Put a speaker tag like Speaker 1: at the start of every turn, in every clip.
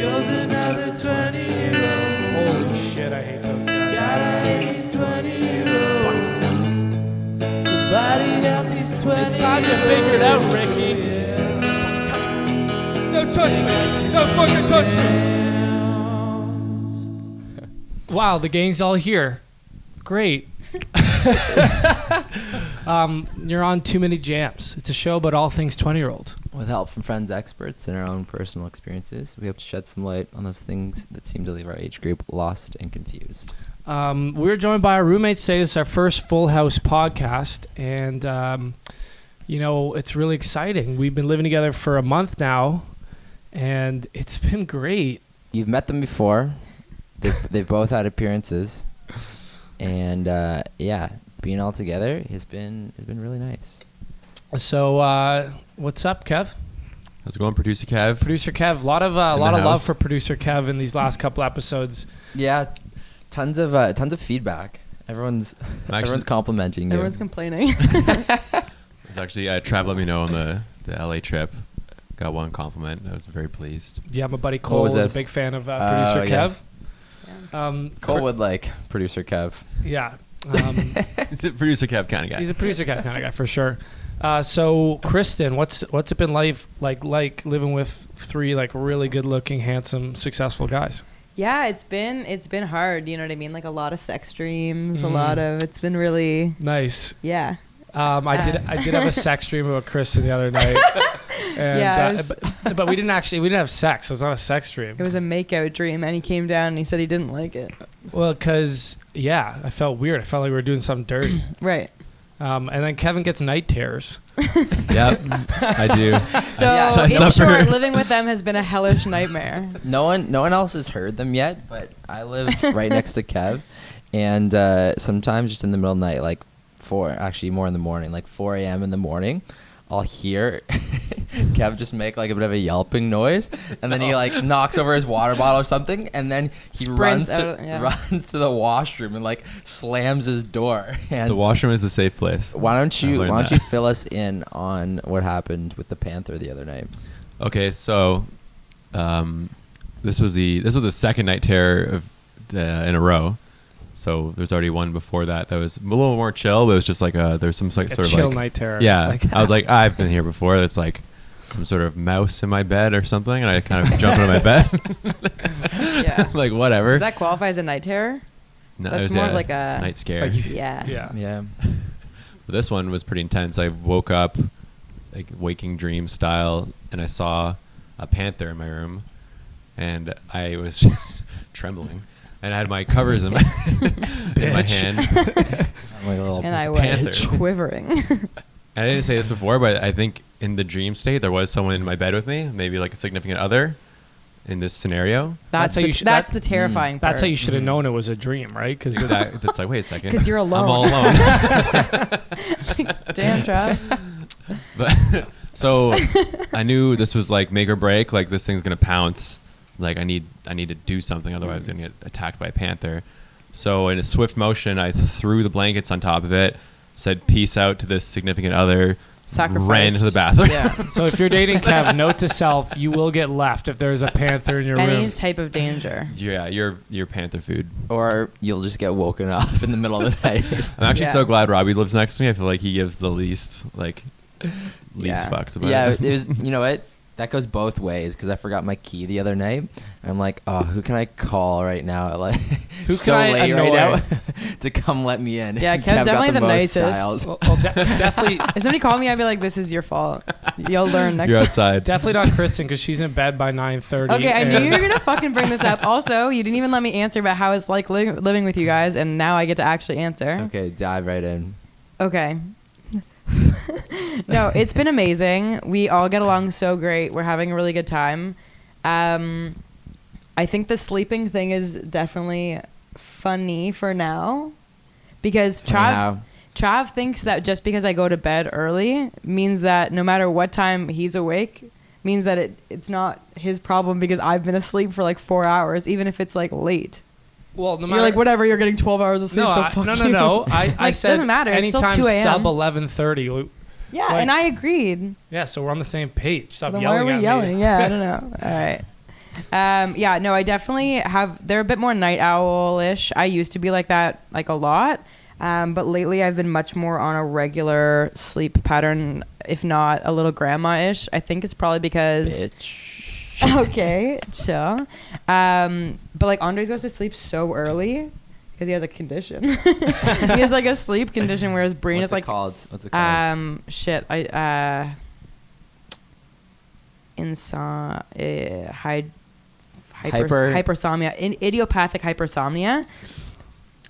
Speaker 1: goes another 20-year-old.
Speaker 2: Holy shit, I hate those guys.
Speaker 1: Gotta hate 20-year-olds.
Speaker 3: Fuck these guys.
Speaker 1: Somebody help these 20-year-olds.
Speaker 2: It's time to figure it out, Ricky.
Speaker 1: Yeah.
Speaker 3: Touch me.
Speaker 2: Don't touch me. Don't fucking touch me. Wow, the gang's all here. Great. You're on Too Many Jams. It's a show about all things 20-year-old.
Speaker 3: With help from friends, experts, and our own personal experiences, we hope to shed some light on those things that seem to leave our age group lost and confused.
Speaker 2: We're joined by our roommates today. This is our first Full House podcast, and it's really exciting. We've been living together for a month now, and it's been great.
Speaker 3: You've met them before. They've both had appearances, and being all together has been really nice.
Speaker 2: So, what's up, Kev?
Speaker 4: How's it going, Producer Kev?
Speaker 2: Producer Kev, a lot of love for Producer Kev in these last couple episodes.
Speaker 3: Yeah, tons of feedback. Everyone's complimenting you.
Speaker 5: Everyone's complaining.
Speaker 4: It's actually Trav let me know on the LA trip. Got one compliment. I was very pleased.
Speaker 2: Yeah, my buddy Cole was a big fan of Producer Kev.
Speaker 3: Yes.
Speaker 5: Yeah.
Speaker 3: Cole would like Producer Kev.
Speaker 2: Yeah.
Speaker 4: He's a Producer Kev kind of guy.
Speaker 2: He's a Producer Kev kind of guy for sure. So Kristen, what's it been like living with three like really good looking, handsome, successful guys?
Speaker 5: Yeah, it's been hard. You know what I mean? Like a lot of sex dreams, it's been really
Speaker 2: nice.
Speaker 5: Yeah.
Speaker 2: I did have a sex dream about Kristen the other night. And,
Speaker 5: yeah,
Speaker 2: but we didn't have sex. It was not a sex dream.
Speaker 5: It was a makeout dream, and he came down and he said he didn't like it.
Speaker 2: Well, because I felt weird. I felt like we were doing something dirty.
Speaker 5: Right.
Speaker 2: And then Kevin gets night terrors.
Speaker 4: Yep, I do.
Speaker 5: So in short, living with them has been a hellish nightmare.
Speaker 3: No one else has heard them yet, but I live right next to Kev, and sometimes just in the middle of the night, like more in the morning, like 4 a.m. in the morning, I'll hear Kev just make like a bit of a yelping noise, and then he like knocks over his water bottle or something, and then he runs to the washroom and like slams his door. And
Speaker 4: the washroom is the safe place.
Speaker 3: Why don't you fill us in on what happened with the Panther the other night?
Speaker 4: Okay, so this was the second night terror in a row. So there's already one before that was a little more chill, but it was just like there's some sort of
Speaker 2: chill
Speaker 4: like
Speaker 2: night terror.
Speaker 4: Yeah, I was like, I've been here before. It's like some sort of mouse in my bed or something, and I kind of jump into my bed.
Speaker 5: Yeah,
Speaker 4: like whatever.
Speaker 5: Does that qualify as a night terror?
Speaker 4: No,
Speaker 5: that's
Speaker 4: it was
Speaker 5: more like a
Speaker 4: night scare.
Speaker 5: Yeah.
Speaker 4: This one was pretty intense. I woke up like waking dream style, and I saw a panther in my room, and I was trembling. And I had my covers in my hand.
Speaker 5: And I was quivering.
Speaker 4: And I didn't say this before, but I think in the dream state, there was someone in my bed with me, maybe like a significant other in this scenario.
Speaker 5: That's the terrifying part.
Speaker 2: That's how you should have known it was a dream, right? Because
Speaker 4: it's like, wait a second.
Speaker 5: Because you're alone.
Speaker 4: I'm all alone.
Speaker 5: Damn, Trav.
Speaker 4: But so I knew this was like make or break. Like this thing's going to pounce. Like I need to do something, otherwise I'm gonna get attacked by a panther. So in a swift motion, I threw the blankets on top of it, said peace out to this significant other, ran into the bathroom.
Speaker 5: Yeah.
Speaker 2: So if you're dating Kev, note to self: you will get left if there's a panther in your room.
Speaker 5: Any type of danger.
Speaker 4: Yeah, you're panther food.
Speaker 3: Or you'll just get woken up in the middle of the night.
Speaker 4: I'm actually so glad Robbie lives next to me. I feel like he gives the least fucks about it.
Speaker 3: Yeah, it was. You know what? That goes both ways, because I forgot my key the other night. And I'm like, oh, who can I call right now? Like,
Speaker 2: who can I
Speaker 3: late
Speaker 2: annoy?
Speaker 3: Right now to come let me in.
Speaker 5: Yeah, Kev's definitely the nicest.
Speaker 2: Well, definitely.
Speaker 5: If somebody called me, I'd be like, this is your fault. You'll learn next time.
Speaker 4: You're outside.
Speaker 2: Definitely not Kristen, because she's in bed by 9:30.
Speaker 5: Okay, I knew you were going to fucking bring this up. Also, you didn't even let me answer about how it's like living with you guys, and now I get to actually answer.
Speaker 3: Okay, dive right in.
Speaker 5: Okay. No, it's been amazing. We all get along so great. We're having a really good time. I think the sleeping thing is definitely funny for now, because Trav thinks that just because I go to bed early means that no matter what time he's awake, means that it's not his problem because I've been asleep for like 4 hours, even if it's like late.
Speaker 2: Well,
Speaker 5: you're like, whatever, you're getting 12 hours of sleep, so fuck you.
Speaker 2: No. I said
Speaker 5: doesn't matter. It's still
Speaker 2: anytime
Speaker 5: 2 a.m.
Speaker 2: sub 11:30.
Speaker 5: Yeah, and I agreed.
Speaker 2: Yeah, so we're on the same page. Stop
Speaker 5: then
Speaker 2: yelling
Speaker 5: why are we
Speaker 2: at
Speaker 5: yelling?
Speaker 2: me.
Speaker 5: Yeah, I don't know. All right. Yeah, no, I definitely have. They're a bit more night owl-ish. I used to be like that, like a lot. But lately I've been much more on a regular sleep pattern, if not a little grandma-ish. I think it's probably because...
Speaker 3: Bitch.
Speaker 5: Okay, chill. But like Andres goes to sleep so early because he has a condition. He has like a sleep condition where his brain is like...
Speaker 3: What's it called?
Speaker 5: Shit. Hypersomnia. Idiopathic hypersomnia.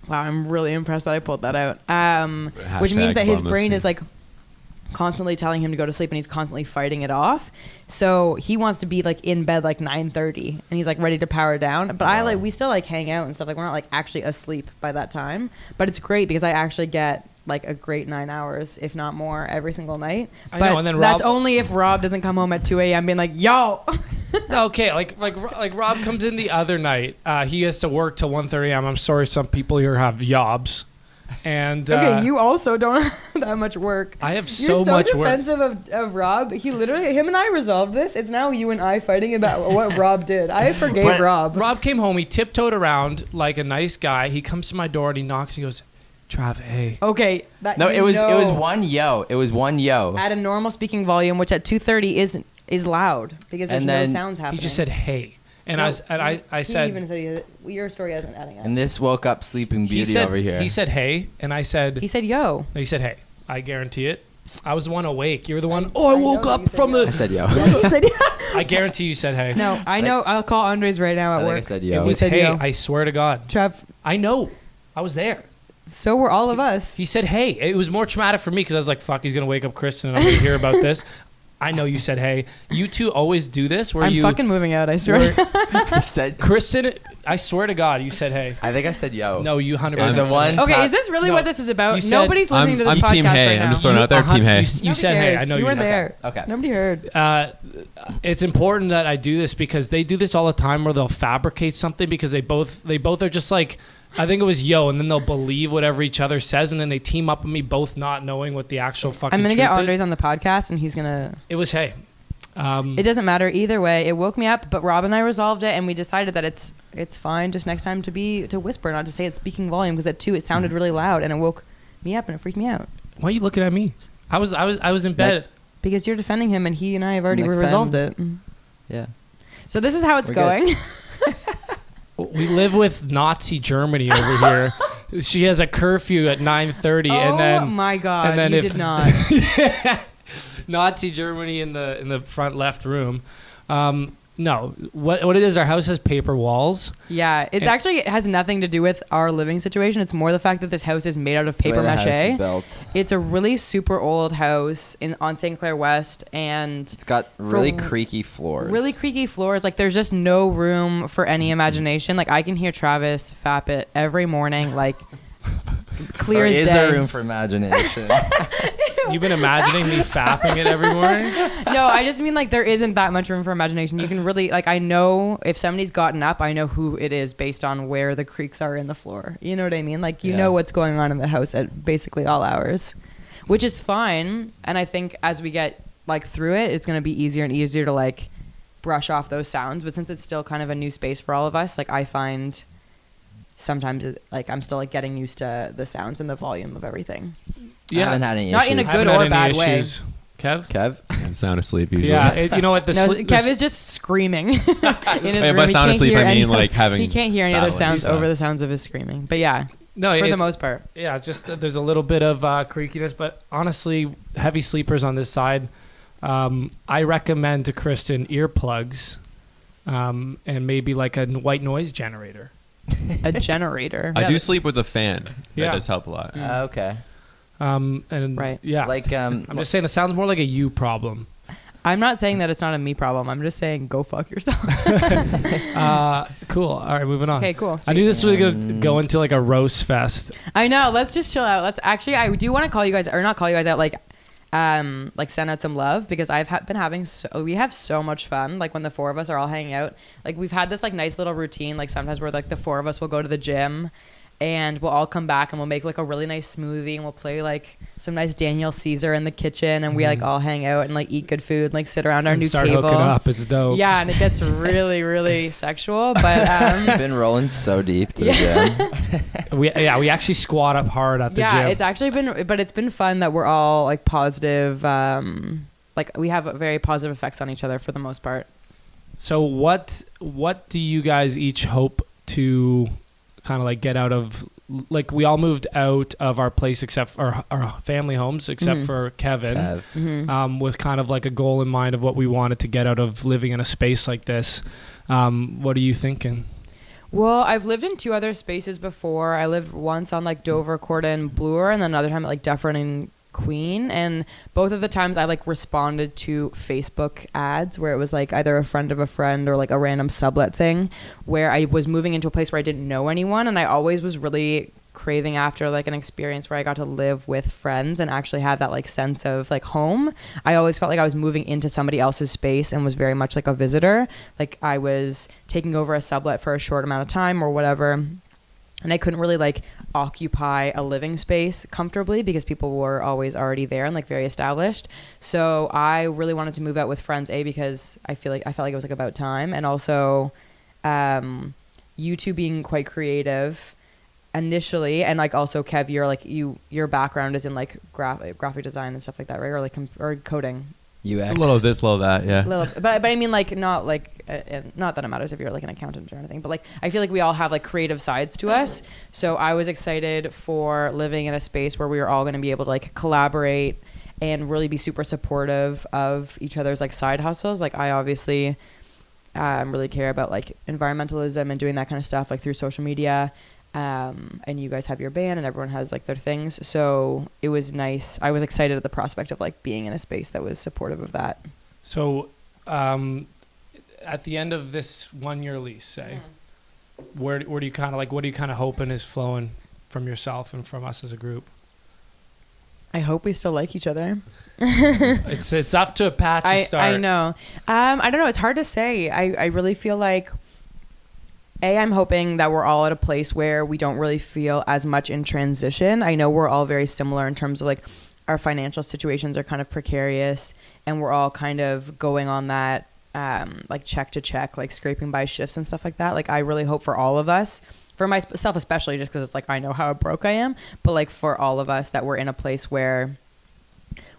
Speaker 5: Wow, I'm really impressed that I pulled that out. Which means that his brain is like constantly telling him to go to sleep and he's constantly fighting it off. So he wants to be like in bed like 9:30 and he's like ready to power down. But we still like hang out and stuff. Like we're not like actually asleep by that time. But it's great because I actually get like a great 9 hours, if not more, every single night.
Speaker 2: I know, and then
Speaker 5: that's
Speaker 2: Rob-
Speaker 5: only if Rob doesn't come home at 2 a.m. being like, yo.
Speaker 2: Okay, like Rob comes in the other night. He has to work till 1:30 a.m. I'm sorry, some people here have jobs. And
Speaker 5: okay, you also don't have that much work.
Speaker 2: I have
Speaker 5: You're so
Speaker 2: much work.
Speaker 5: defensive of Rob. Him and I resolved this. It's now you and I fighting about what Rob did. I forgave Rob.
Speaker 2: Rob came home. He tiptoed around like a nice guy. He comes to my door and he knocks. And he goes, "Trav, hey."
Speaker 5: Okay.
Speaker 3: It was one yo. It was one yo.
Speaker 5: At a normal speaking volume, which at 2:30 is loud because there's no sounds happening.
Speaker 2: He just said, "Hey," and I said,
Speaker 5: He even said your story hasn't adding up.
Speaker 3: And this woke up Sleeping Beauty over here.
Speaker 2: He said, "Hey," and I said,
Speaker 5: He said, "Yo."
Speaker 2: No, he said, "Hey." I guarantee it. I was the one awake. You were the one. I woke up from
Speaker 3: I
Speaker 2: the.
Speaker 3: said yo.
Speaker 5: He said,
Speaker 2: I guarantee you said, "Hey."
Speaker 5: No, I know. I'll call Andres right now
Speaker 3: I
Speaker 5: at
Speaker 3: think
Speaker 5: work.
Speaker 3: I said
Speaker 2: It
Speaker 3: yo.
Speaker 2: was
Speaker 5: said,
Speaker 2: hey.
Speaker 5: yo.
Speaker 2: I swear to God.
Speaker 5: Trav,
Speaker 2: I know. I was there.
Speaker 5: so were all of us.
Speaker 2: He said, "Hey." It was more traumatic for me because I was like, "Fuck, he's gonna wake up Kristen and I'm gonna hear about this." I know you said, "Hey." You two always do this where
Speaker 5: I'm
Speaker 2: you
Speaker 5: fucking moving out, I swear.
Speaker 3: He said.
Speaker 2: Kristen, I swear to God, you said, "Hey."
Speaker 3: I think I said yo.
Speaker 2: No, you 100%.
Speaker 3: It was the
Speaker 2: said
Speaker 3: one-
Speaker 2: hey.
Speaker 5: Okay, is this really
Speaker 2: No,
Speaker 5: what this is about?
Speaker 2: you said-
Speaker 5: Nobody's listening to this
Speaker 4: I'm
Speaker 5: podcast
Speaker 4: team hey.
Speaker 5: right now.
Speaker 4: I'm just throwing it out there. Team hey.
Speaker 2: You
Speaker 5: Nobody
Speaker 2: said, "Hey."
Speaker 5: cares.
Speaker 2: I know
Speaker 5: you were
Speaker 2: did.
Speaker 5: there.
Speaker 3: Okay.
Speaker 5: Nobody heard.
Speaker 2: It's important that I do this because they do this all the time where they'll fabricate something because they both are just like, I think it was yo, and then they'll believe whatever each other says, and then they team up with me both not knowing what the actual fucking
Speaker 5: I'm gonna
Speaker 2: truth
Speaker 5: get
Speaker 2: is.
Speaker 5: Andres on the podcast, and he's gonna.
Speaker 2: It was hey.
Speaker 5: It doesn't matter either way. It woke me up, but Rob and I resolved it, and we decided that it's fine. Just next time to whisper, not to say it's speaking volume, because at 2 it sounded really loud, and it woke me up, and it freaked me out.
Speaker 2: Why are you looking at me? I was in bed.
Speaker 5: Because you're defending him, and he and I have already
Speaker 3: Next
Speaker 5: resolved
Speaker 3: time-
Speaker 5: it.
Speaker 3: Yeah.
Speaker 5: So this is how it's
Speaker 3: We're
Speaker 5: going.
Speaker 2: We live with Nazi Germany over here. She has a curfew at 9:30, and
Speaker 5: Oh
Speaker 2: then
Speaker 5: my God!
Speaker 2: and then
Speaker 5: You
Speaker 2: if-
Speaker 5: did not.
Speaker 2: Nazi Germany in the front left room. No, what it is, our house has paper walls.
Speaker 5: Yeah, it has nothing to do with our living situation. It's more the fact that this house is made out of
Speaker 3: It's the way
Speaker 5: paper
Speaker 3: the house is
Speaker 5: mache.
Speaker 3: built.
Speaker 5: It's a really super old house on St. Clair West, and
Speaker 3: It's got really
Speaker 5: For-
Speaker 3: creaky floors.
Speaker 5: really creaky floors. Like there's just no room for any imagination. Like I can hear Travis fap it every morning, like clear
Speaker 3: Or
Speaker 5: as
Speaker 3: is
Speaker 5: day.
Speaker 3: there room for imagination?
Speaker 2: You've been imagining me fapping it every morning?
Speaker 5: No, I just mean like there isn't that much room for imagination. You can really I know if somebody's gotten up, I know who it is based on where the creaks are in the floor. You know what I mean? Like you
Speaker 3: Yeah.
Speaker 5: know what's going on in the house at basically all hours, which is fine. And I think as we get like through it, it's gonna be easier and easier to like brush off those sounds. But since it's still kind of a new space for all of us, like I find sometimes I'm still like getting used to the sounds and the volume of everything.
Speaker 3: I haven't had any
Speaker 5: Not in a
Speaker 3: issues.
Speaker 5: good
Speaker 2: Haven't had
Speaker 5: or
Speaker 2: any
Speaker 5: bad way.
Speaker 2: issues. Kev?
Speaker 3: Kev?
Speaker 4: I'm sound asleep usually.
Speaker 2: Yeah, you know what?
Speaker 5: No, Kev is just screaming in his
Speaker 4: Hey,
Speaker 5: room.
Speaker 4: by
Speaker 5: He
Speaker 4: sound
Speaker 5: can't
Speaker 4: asleep,
Speaker 5: hear
Speaker 4: I mean
Speaker 5: any-
Speaker 4: like having.
Speaker 5: He can't hear any other
Speaker 4: battling
Speaker 5: sounds
Speaker 4: stuff.
Speaker 5: over the sounds of his screaming. But yeah,
Speaker 2: no,
Speaker 5: for the most part.
Speaker 2: Yeah, just there's a little bit of creakiness, but honestly, heavy sleepers on this side. I recommend to Kristen earplugs, and maybe like a white noise generator.
Speaker 5: A generator.
Speaker 4: I
Speaker 2: Yeah,
Speaker 4: do
Speaker 2: that-
Speaker 4: sleep with a fan. That
Speaker 2: Yeah.
Speaker 4: does help a lot.
Speaker 3: Okay.
Speaker 2: And
Speaker 5: Right.
Speaker 2: yeah,
Speaker 3: Like
Speaker 2: I'm just saying it sounds more like a you problem.
Speaker 5: I'm not saying that it's not a me problem. I'm just saying go fuck yourself.
Speaker 2: Cool. All right, moving on.
Speaker 5: Okay, cool.
Speaker 2: I knew this was gonna go into like a roast fest.
Speaker 5: I know. Let's just chill out. Let's actually. I do want to call you guys, or not call you guys out. Like send out some love because I've been having. We have so much fun. Like when the four of us are all hanging out. Like we've had this like nice little routine. Like sometimes where like the four of us will go to the gym. and we'll all come back and we'll make like a really nice smoothie and we'll play like some nice Daniel Caesar in the kitchen, and we like all hang out and like eat good food and like sit around our
Speaker 2: And
Speaker 5: new
Speaker 2: start
Speaker 5: table.
Speaker 2: hooking up. It's dope.
Speaker 5: Yeah, and it gets really, really sexual. But
Speaker 3: You've been rolling so deep to the gym.
Speaker 2: We actually squat up hard at the gym.
Speaker 5: it's actually been fun that we're all like positive. Like we have very positive effects on each other for the most part.
Speaker 2: So what do you guys each hope to kind of like get out of, like we all moved out of our place except for our family homes except for Kevin.
Speaker 3: Kev.
Speaker 2: With kind of like a goal in mind of what we wanted to get out of living in a space like this. What are you thinking?
Speaker 5: Well, I've lived in 2 other spaces before. I lived once on like Dover, Corda, and Bloor, and then another time at like Dufferin and Queen. And both of the times I like responded to Facebook ads where it was like either a friend of a friend or like a random sublet thing where I was moving into a place where I didn't know anyone. And I always was really craving after like an experience where I got to live with friends and actually have that like sense of like home. I always felt like I was moving into somebody else's space and was very much like a visitor. Like I was taking over a sublet for a short amount of time or whatever. And I couldn't really like occupy a living space comfortably because people were always already there and like very established. So I really wanted to move out with friends, because I felt like it was like about time. And also you two being quite creative initially, and like also Kev, you're like your background is in like graphic design and stuff like that, right? Or like or coding.
Speaker 3: UX.
Speaker 4: A little this, little that, yeah.
Speaker 5: But I mean like not like not that it matters if you're like an accountant or anything, but like I feel like we all have like creative sides to us. So I was excited for living in a space where we were all going to be able to like collaborate and really be super supportive of each other's like side hustles. Like I obviously really care about like environmentalism and doing that kind of stuff like through social media. And you guys have your band and everyone has like their things. So it was nice. I was excited at the prospect of like being in a space that was supportive of that.
Speaker 2: So at the end of this 1-year lease, say, where do you kind of like, what are you kind of hoping is flowing from yourself and from us as a group?
Speaker 5: I hope we still like each other.
Speaker 2: It's off to a patchy start.
Speaker 5: I know. I don't know. It's hard to say. I really feel like I'm hoping that we're all at a place where we don't really feel as much in transition. I know we're all very similar in terms of like our financial situations are kind of precarious and we're all kind of going on that like check to check, like scraping by shifts and stuff like that. Like I really hope for all of us, for myself especially, just because it's like I know how broke I am, but like for all of us that we're in a place where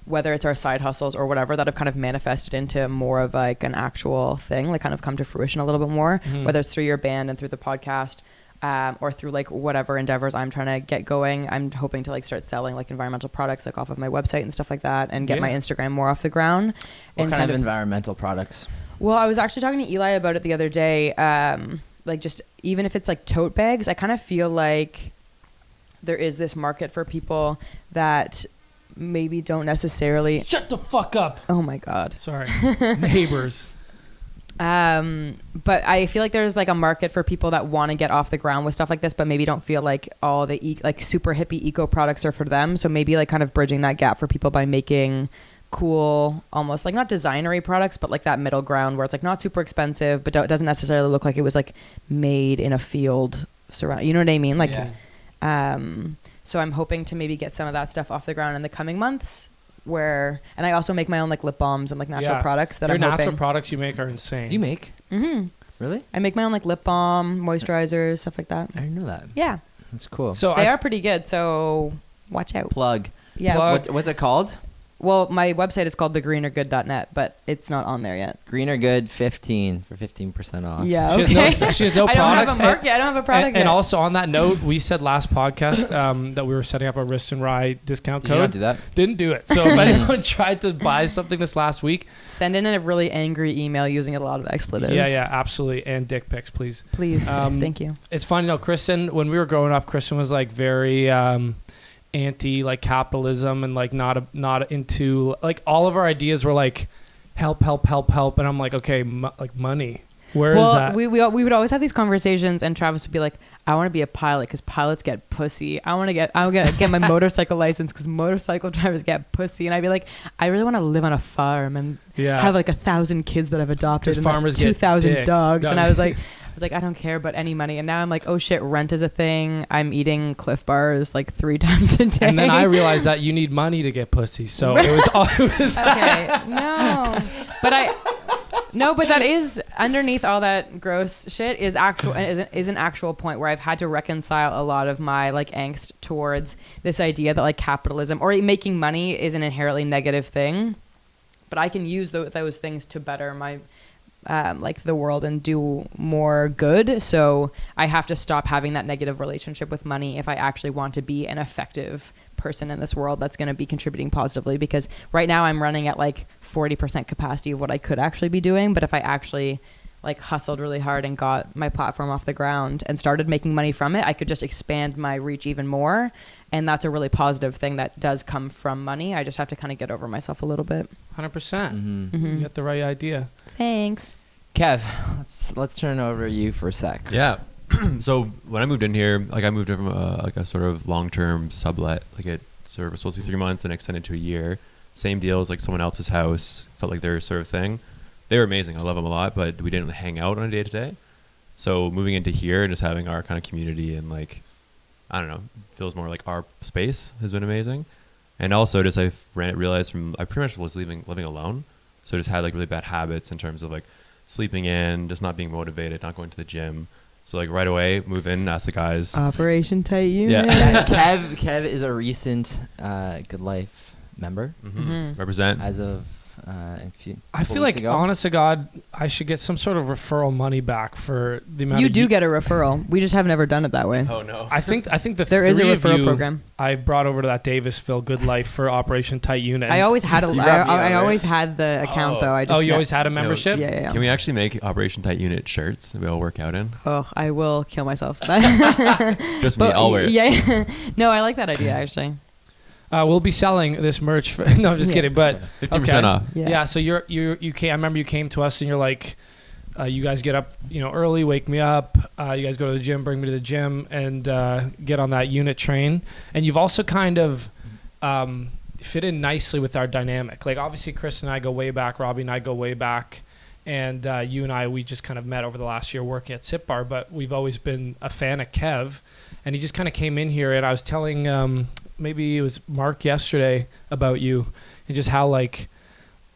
Speaker 5: whether it's our side hustles or whatever that have kind of manifested into more of like an actual thing, like kind of come to fruition a little bit more, whether it's through your band and through the podcast or through like whatever endeavors I'm trying to get going. I'm hoping to like start selling like environmental products like off of my website and stuff like that and get my Instagram more off the ground.
Speaker 3: What kind of environmental products?
Speaker 5: Well, I was actually talking to Eli about it the other day. Like just even if it's like tote bags, I kind of feel like there is this market for people that maybe don't necessarily
Speaker 2: Shut the fuck up.
Speaker 5: Oh my God.
Speaker 2: Sorry. Neighbors.
Speaker 5: But I feel like there's like a market for people that want to get off the ground with stuff like this, but maybe don't feel like all the like super hippie eco products are for them. So maybe like kind of bridging that gap for people by making cool, almost like not designery products, but like that middle ground where it's like not super expensive, but doesn't necessarily look like it was like made in a field surround. You know what I mean? Like, so I'm hoping to maybe get some of that stuff off the ground in the coming months. And I also make my own like lip balms and like natural products that
Speaker 2: Your
Speaker 5: I'm hoping.
Speaker 2: natural products you make are insane.
Speaker 3: Do you make?
Speaker 5: Mm-hmm.
Speaker 3: Really?
Speaker 5: I make my own like lip balm, moisturizers, stuff like that.
Speaker 3: I didn't know that.
Speaker 5: Yeah.
Speaker 3: That's cool.
Speaker 2: So
Speaker 5: They are pretty good, so watch out.
Speaker 3: Plug.
Speaker 5: Yeah.
Speaker 2: Plug.
Speaker 3: What's it called?
Speaker 5: Well, my website is called thegreenergood.net, but it's not on there yet.
Speaker 3: Greener Good 15 for 15% off.
Speaker 5: Yeah,
Speaker 2: She
Speaker 5: okay.
Speaker 2: has no
Speaker 5: I don't have
Speaker 2: products.
Speaker 5: a market. I don't have a product
Speaker 2: And
Speaker 5: yet.
Speaker 2: also on that note, we said last podcast that we were setting up a Wrist and Rye discount
Speaker 3: Did you not
Speaker 2: code.
Speaker 3: do that?
Speaker 2: Didn't do it. So if anyone tried to buy something this last week,
Speaker 5: Send in a really angry email using a lot of expletives.
Speaker 2: yeah, absolutely, and dick pics, please.
Speaker 5: Please. Thank you.
Speaker 2: It's funny, Kristen. When we were growing up, Kristen was like very anti like capitalism and like not into like all of our ideas were like help, and I'm like, okay, like money. Where is that?
Speaker 5: We would always have these conversations, and Travis would be like, "I want to be a pilot because pilots get pussy. I want to get my motorcycle license because motorcycle drivers get pussy." And I'd be like, "I really want to live on a farm and have like 1,000 kids that I've adopted
Speaker 2: 'Cause
Speaker 5: and
Speaker 2: farmers get
Speaker 5: 2,000
Speaker 2: dick.
Speaker 5: dogs." And I was like, was like, I don't care about any money. And now I'm like, oh shit, rent is a thing. I'm eating Cliff Bars like 3 times a day.
Speaker 2: And then I realized that you need money to get pussy. So it was all. It was
Speaker 5: Okay, no. But that is underneath all that gross shit is an actual point where I've had to reconcile a lot of my like angst towards this idea that like capitalism or making money is an inherently negative thing, but I can use those things to better my like the world and do more good. So I have to stop having that negative relationship with money if I actually want to be an effective person in this world that's going to be contributing positively, because right now I'm running at like 40% capacity of what I could actually be doing. But if I actually like hustled really hard and got my platform off the ground and started making money from it, I could just expand my reach even more. And that's a really positive thing that does come from money. I just have to kind of get over myself a little bit.
Speaker 2: 100%. You got the right idea.
Speaker 5: Thanks.
Speaker 3: Kev, let's turn it over to you for a sec.
Speaker 4: Yeah. So when I moved in here, like I moved in from like a sort of long-term sublet. Like it sort of was supposed to be 3 months, then extended to a year. Same deal as like someone else's house. Felt like their sort of thing. They were amazing. I love them a lot, but we didn't hang out on a day-to-day. So moving into here and just having our kind of community and like, I don't know, feels more like our space has been amazing. And also just I realized I pretty much was living alone. So just had like really bad habits in terms of like sleeping in, just not being motivated, not going to the gym. So like right away, move in, ask the guys.
Speaker 5: Operation Tight Unit.
Speaker 3: Yeah. Kev is a recent Good Life member.
Speaker 4: Represent.
Speaker 3: As of
Speaker 2: I feel like, honest to God, I should get some sort of referral money back for the amount
Speaker 5: You
Speaker 2: of
Speaker 5: do get a referral. We just have never done it that way.
Speaker 4: Oh no.
Speaker 2: I think the
Speaker 5: There is a
Speaker 2: three of
Speaker 5: referral
Speaker 2: you
Speaker 5: program.
Speaker 2: I brought over to that Davisville Good Life for Operation Tight Unit.
Speaker 5: I always had I always had the account though. I just
Speaker 2: you always had a membership?
Speaker 5: Yeah.
Speaker 4: Can we actually make Operation Tight Unit shirts that we all work out in?
Speaker 5: Oh, I will kill myself.
Speaker 4: Just me, I'll wear it.
Speaker 5: Yeah. No, I like that idea actually.
Speaker 2: We'll be selling this merch. No, I'm just kidding. But
Speaker 4: 50% off.
Speaker 2: Yeah. So you came. I remember you came to us and you're like, you guys get up, early, wake me up. You guys go to the gym, bring me to the gym, and get on that unit train. And you've also kind of fit in nicely with our dynamic. Like obviously, Chris and I go way back. Robbie and I go way back. And you and I, we just kind of met over the last year working at Sip Bar. But we've always been a fan of Kev, and he just kind of came in here. And I was telling. Maybe it was Mark yesterday about you and just how like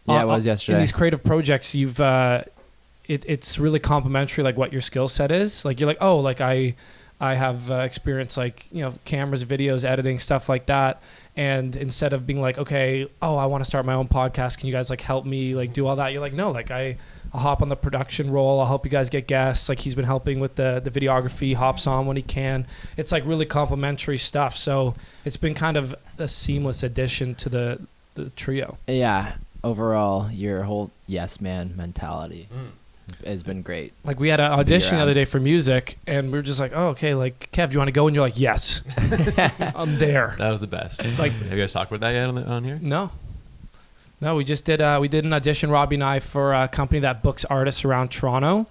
Speaker 3: it was yesterday
Speaker 2: in these creative projects you've it's really complimentary like what your skill set is. Like you're like, oh, like I have experience like cameras, videos, editing, stuff like that. And instead of being like, okay, I want to start my own podcast, can you guys like help me like do all that? You're like, no, like I'll hop on the production role. I'll help you guys get guests. Like he's been helping with the videography, hops on when he can. It's like really complimentary stuff. So it's been kind of a seamless addition to the trio.
Speaker 3: Yeah. Overall, your whole yes man mentality has been great.
Speaker 2: Like we had an audition the other day for music and we were just like, oh, okay, like Kev, do you want to go? And you're like, yes, I'm there.
Speaker 4: That was the best.
Speaker 2: Like,
Speaker 4: have you guys talked about that yet on here?
Speaker 2: No, we just did. We did an audition, Robbie and I, for a company that books artists around Toronto,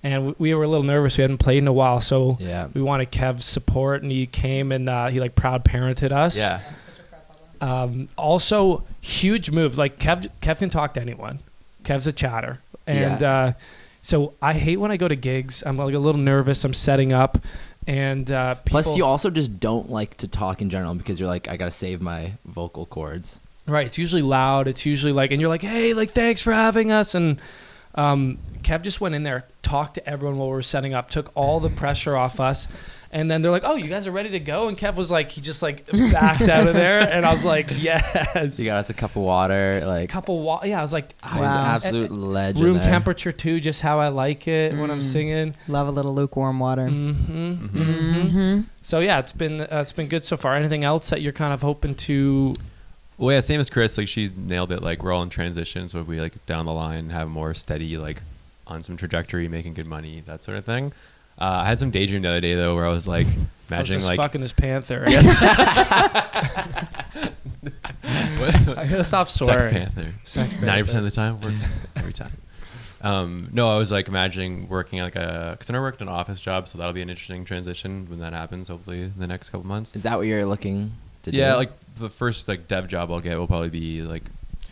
Speaker 2: and we were a little nervous. We hadn't played in a while, so we wanted Kev's support, and he came and he like proud parented us.
Speaker 4: Yeah.
Speaker 2: Also, huge move. Like Kev can talk to anyone. Kev's a chatter, and so I hate when I go to gigs. I'm like a little nervous. I'm setting up, and
Speaker 3: plus you also just don't like to talk in general because you're like, I gotta save my vocal cords.
Speaker 2: Right, it's usually loud. It's usually like, and you're like, hey, like, thanks for having us. And Kev just went in there, talked to everyone while we were setting up, took all the pressure off us. And then they're like, oh, you guys are ready to go? And Kev was like, he just like backed out of there. And I was like, yes.
Speaker 3: You got us a cup of water.
Speaker 2: Yeah, I was like,
Speaker 3: wow. He's an absolute legend.
Speaker 2: Room temperature too, just how I like it when I'm singing.
Speaker 5: Love a little lukewarm water.
Speaker 2: So yeah, it's been good so far. Anything else that you're kind of hoping to...
Speaker 4: Well, yeah, same as Chris. Like she nailed it. Like we're all in transition, so if we like down the line have more steady, like on some trajectory, making good money, that sort of thing. I had some daydream the other day though, where I was like imagining like
Speaker 2: fucking this panther.
Speaker 4: Yeah.
Speaker 2: I gotta stop swearing.
Speaker 4: Sex panther. 90% of the time works every time. No, I was like imagining working like because I never worked an office job, so that'll be an interesting transition when that happens. Hopefully, in the next couple months.
Speaker 3: Is that what you're looking to do?
Speaker 4: Yeah, like the first like dev job I'll get will probably be like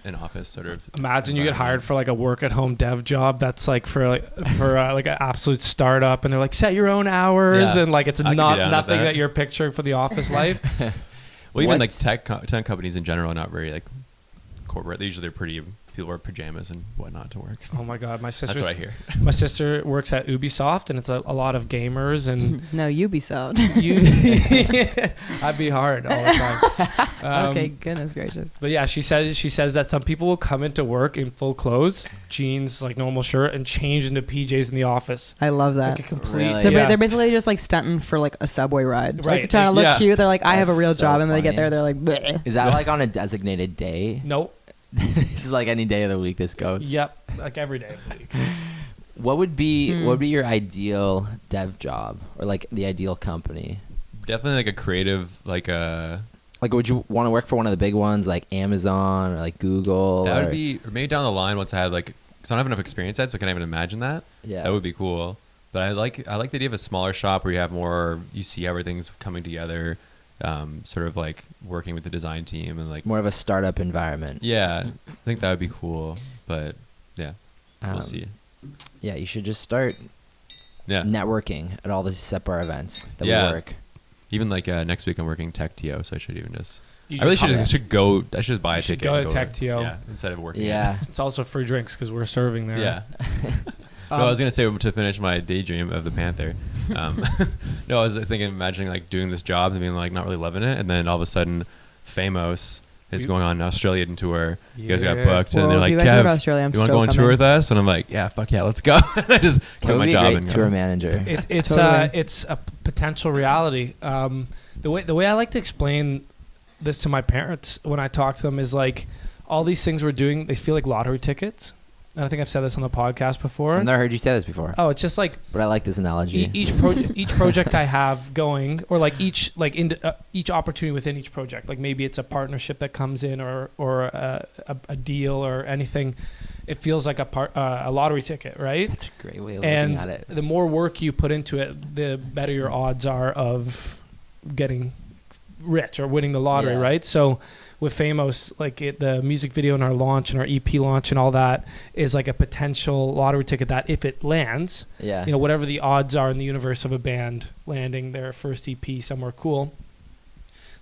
Speaker 4: an office sort of.
Speaker 2: Imagine you get
Speaker 4: environment.
Speaker 2: hired for like a work at home dev job that's like for like an absolute startup, and they're like set your own hours,
Speaker 4: Yeah.
Speaker 2: and like it's
Speaker 4: I could be
Speaker 2: not
Speaker 4: down with
Speaker 2: nothing
Speaker 4: that.
Speaker 2: that you're picturing for the office life.
Speaker 4: Well, even like
Speaker 3: What's-
Speaker 4: tech companies in general are not very like corporate. They usually are pretty. People wear pajamas and whatnot to work.
Speaker 2: Oh my god, my
Speaker 4: That's
Speaker 2: sister.
Speaker 4: what I hear.
Speaker 2: My sister works at Ubisoft, and it's a lot of gamers and
Speaker 5: No, Ubisoft.
Speaker 2: I'd be hard all the time.
Speaker 5: Okay, goodness gracious.
Speaker 2: But yeah, she says that some people will come into work in full clothes, jeans, like normal shirt, and change into PJs in the office.
Speaker 5: I love that.
Speaker 2: Like a complete.
Speaker 3: Really?
Speaker 5: So
Speaker 2: yeah.
Speaker 5: they're basically just like stunting for like a subway ride,
Speaker 2: Right.
Speaker 5: like trying to look
Speaker 4: Yeah.
Speaker 5: cute. They're like, I have a
Speaker 3: That's
Speaker 5: real
Speaker 3: so
Speaker 5: job, and then they get
Speaker 3: funny.
Speaker 5: there, they're like, bleh.
Speaker 3: Is that like on a designated day?
Speaker 2: Nope.
Speaker 3: This is like any day of the week this goes.
Speaker 2: Yep. Like every day of the week.
Speaker 3: What would be
Speaker 5: Hmm.
Speaker 3: what would be your ideal dev job or like the ideal company?
Speaker 4: Definitely like a creative, like a.
Speaker 3: Like, would you want to work for one of the big ones like Amazon or like Google?
Speaker 4: That
Speaker 3: or,
Speaker 4: would be, or maybe down the line once I had like, because I don't have enough experience yet, so I can't even imagine that.
Speaker 3: yeah.
Speaker 4: That would be cool. But I like the idea of a smaller shop where you have more, you see everything's coming together, sort of like working with the design team and like.
Speaker 3: It's more of a startup environment.
Speaker 4: Yeah, I think that would be cool. But yeah, we'll
Speaker 3: Um,
Speaker 4: see.
Speaker 3: Yeah, you should just start
Speaker 4: Yeah,
Speaker 3: networking at all the SEPAR events that
Speaker 4: Yeah.
Speaker 3: we work.
Speaker 4: even like next week I'm working Tech TO, so I should even just.
Speaker 2: You
Speaker 4: I really
Speaker 2: just
Speaker 4: should
Speaker 2: hop-
Speaker 4: should go. I should just buy a
Speaker 2: You should
Speaker 4: ticket.
Speaker 2: go
Speaker 4: and
Speaker 2: to Tech TO.
Speaker 4: Yeah, instead of working.
Speaker 3: Yeah.
Speaker 2: It's also free drinks because we're serving there.
Speaker 4: Yeah. No, I was gonna say to finish my daydream of the Panther. No, I was thinking, imagining like doing this job and being like not really loving it, and then all of a sudden, Famous is going on an Australian tour. You guys got
Speaker 2: Yeah.
Speaker 4: booked, and
Speaker 5: Whoa,
Speaker 4: they're like,
Speaker 5: you guys go to
Speaker 4: "Kev,
Speaker 5: Australia, I'm
Speaker 4: you want to
Speaker 5: so
Speaker 4: go on tour
Speaker 5: coming."
Speaker 4: with us?" And I'm like, "Yeah, fuck yeah, let's go." And I just
Speaker 3: That
Speaker 4: quit
Speaker 3: would
Speaker 4: my
Speaker 3: be a
Speaker 4: job
Speaker 3: great
Speaker 4: and
Speaker 3: tour
Speaker 4: go.
Speaker 3: manager.
Speaker 2: It's
Speaker 5: Totally.
Speaker 2: it's a potential reality. The way I like to explain this to my parents when I talk to them is like all these things we're doing, they feel like lottery tickets. And I think I've said this on the podcast before.
Speaker 3: I've never heard you say this before,
Speaker 2: Oh, it's just like
Speaker 3: but I like this analogy.
Speaker 2: each project I have going, or like each opportunity within each project. Like maybe it's a partnership that comes in, or a deal or anything. It feels like a lottery ticket, right?
Speaker 3: That's a great way of
Speaker 2: And
Speaker 3: looking at it.
Speaker 2: the more work you put into it, the better your odds are of getting rich or winning the lottery,
Speaker 3: Yeah.
Speaker 2: right? So with Famous, like the music video and our launch and our EP launch and all that is like a potential lottery ticket that if it lands,
Speaker 3: Yeah.
Speaker 2: you know, whatever the odds are in the universe of a band landing their first EP somewhere cool,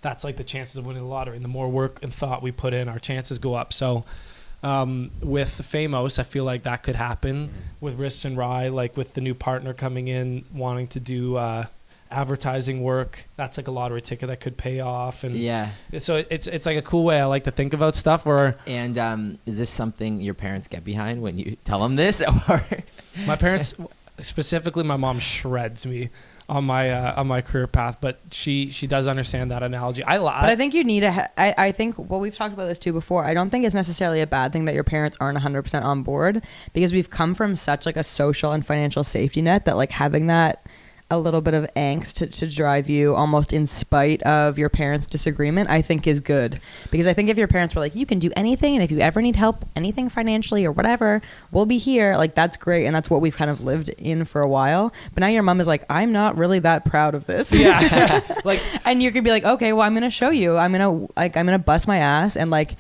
Speaker 2: that's like the chances of winning the lottery. And the more work and thought we put in, our chances go up. So with Famous, I feel like that could happen with Wrist and Rye, like with the new partner coming in wanting to do advertising work. That's like a lottery ticket that could pay off. And
Speaker 3: Yeah.
Speaker 2: so it's like a cool way I like to think about stuff. Where
Speaker 3: And is this something your parents get behind when you tell them this, or?
Speaker 2: my parents, specifically my mom, shreds me on my career path, but she does understand that analogy.
Speaker 5: But I think you need I think, well, we've talked about this too before. I don't think it's necessarily a bad thing that your parents aren't 100% on board, because we've come from such like a social and financial safety net that like having that a little bit of angst to drive you almost in spite of your parents' disagreement, I think is good. Because I think if your parents were like, you can do anything, and if you ever need help, anything financially or whatever, we'll be here. Like, that's great. And that's what we've kind of lived in for a while. But now your mom is like, I'm not really that proud of this.
Speaker 2: yeah, like
Speaker 5: And you could be like, okay, well, I'm going to show you. I'm going to bust my ass. And like,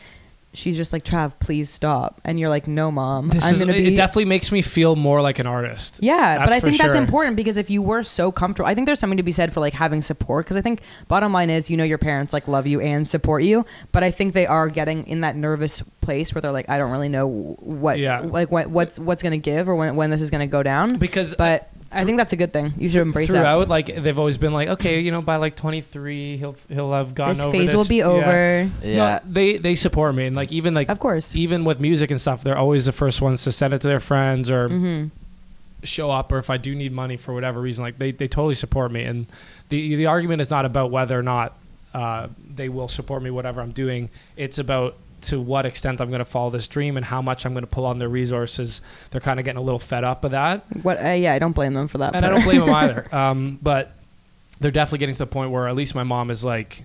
Speaker 5: she's just like, Trav, please stop. And you're like, no, mom.
Speaker 2: it definitely makes me feel more like an artist.
Speaker 5: Yeah, but I
Speaker 2: for
Speaker 5: think that's
Speaker 2: sure.
Speaker 5: important, because if you were so comfortable, I think there's something to be said for like having support, because I think bottom line is, you know, your parents like love you and support you, but I think they are getting in that nervous place where they're like, I don't really know what's going to give, or when this is going to go down.
Speaker 2: Because
Speaker 5: But I think that's a good thing. You should embrace
Speaker 2: throughout,
Speaker 5: that.
Speaker 2: like they've always been like, okay, you know, by like 23, he'll have gotten
Speaker 5: This
Speaker 2: over
Speaker 5: phase
Speaker 2: this.
Speaker 5: will be
Speaker 2: Yeah.
Speaker 5: over.
Speaker 3: Yeah.
Speaker 2: No, they support me, and like even
Speaker 5: Of course.
Speaker 2: even with music and stuff, they're always the first ones to send it to their friends or
Speaker 5: Mm-hmm.
Speaker 2: show up, or if I do need money for whatever reason, like they totally support me. And the argument is not about whether or not they will support me whatever I'm doing. It's about to what extent I'm going to follow this dream and how much I'm going to pull on their resources. They're kind of getting a little fed up with that.
Speaker 5: Yeah, I don't blame them for that.
Speaker 2: And I
Speaker 5: part.
Speaker 2: don't blame them either. But they're definitely getting to the point where at least my mom is like,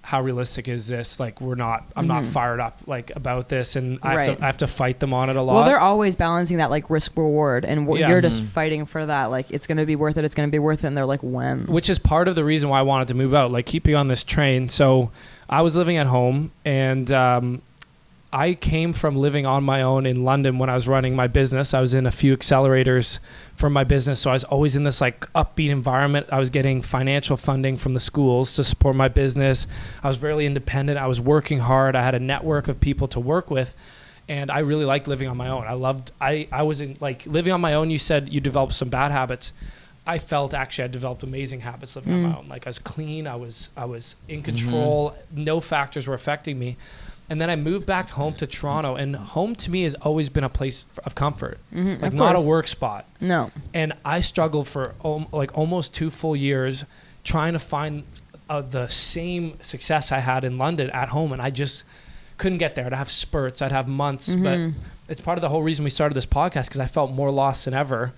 Speaker 2: how realistic is this? Like, I'm not fired up like about this, and I have to fight them on it a lot.
Speaker 5: Well, they're always balancing that like risk reward, and
Speaker 2: Yeah.
Speaker 5: you're just fighting for that. Like, it's going to be worth it. It's going to be worth it. And they're like, when?
Speaker 2: Which is part of the reason why I wanted to move out, like keep you on this train. So I was living at home, and I came from living on my own in London when I was running my business. I was in a few accelerators for my business. So I was always in this like upbeat environment. I was getting financial funding from the schools to support my business. I was very independent. I was working hard. I had a network of people to work with. And I really liked living on my own. I was in like living on my own. You said you developed some bad habits. I felt actually I developed amazing habits living on my own. Like I was clean. I was in control. No factors were affecting me. And then I moved back home to Toronto, and home to me has always been a place of comfort, like not a work spot.
Speaker 5: No.
Speaker 2: And I struggled for like almost 2 full years trying to find the same success I had in London at home, and I just couldn't get there. I'd have spurts, I'd have months, but it's part of the whole reason we started this podcast, because I felt more lost than ever.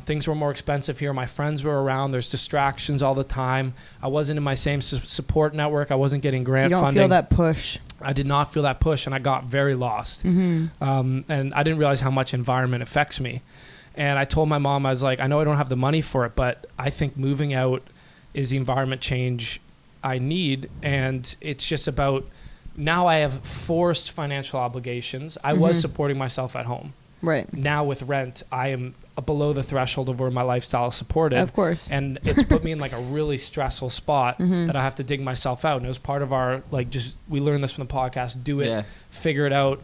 Speaker 2: Things were more expensive here. My friends were around. There's distractions all the time. I wasn't in my same support network. I wasn't getting grant funding.
Speaker 5: You don't feel that push.
Speaker 2: I did not feel that push, and I got very lost. And I didn't realize how much environment affects me. And I told my mom, I was like, I know I don't have the money for it, but I think moving out is the environment change I need. And it's just about, now I have forced financial obligations. I was supporting myself at home.
Speaker 5: Right.
Speaker 2: Now with rent, I am below the threshold of where my lifestyle is supported.
Speaker 5: Of course.
Speaker 2: And it's put me in like a really stressful spot that I have to dig myself out. And it was part of our, like, just, we learned this from the podcast, do it, figure it out.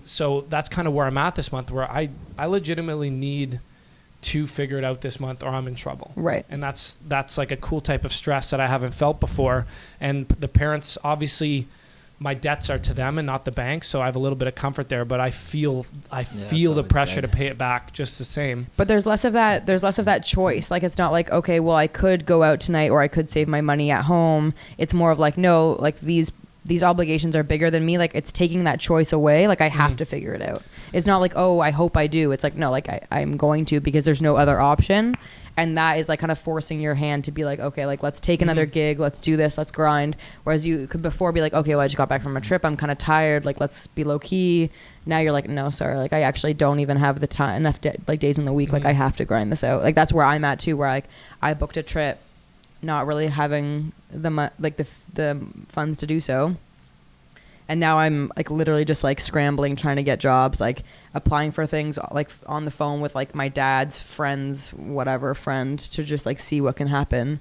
Speaker 2: So that's kind of where I'm at this month, where I legitimately need to figure it out this month or I'm in trouble.
Speaker 5: Right.
Speaker 2: And that's like a cool type of stress that I haven't felt before. And the parents, obviously, my debts are to them and not the bank, so I have a little bit of comfort there, but I feel the pressure to pay it back just the same.
Speaker 5: But there's less of that choice. Like, it's not like, okay, well, I could go out tonight or I could save my money at home. It's more of like, no, like these obligations are bigger than me. Like, it's taking that choice away. Like, I have to figure it out. It's not like, oh, I hope I do. It's like, no, like I'm going to, because there's no other option. And that is like kind of forcing your hand to be like, okay, like let's take another gig, let's do this, let's grind. Whereas you could before be like, okay, well, I just got back from a trip, I'm kind of tired, like let's be low key. Now you're like, no, sorry, like I actually don't even have the time enough like days in the week, like I have to grind this out. Like that's where I'm at too, where like I booked a trip, not really having the funds to do so. And now I'm like literally just like scrambling, trying to get jobs, like applying for things, like on the phone with like my dad's friends, whatever friend, to just like see what can happen.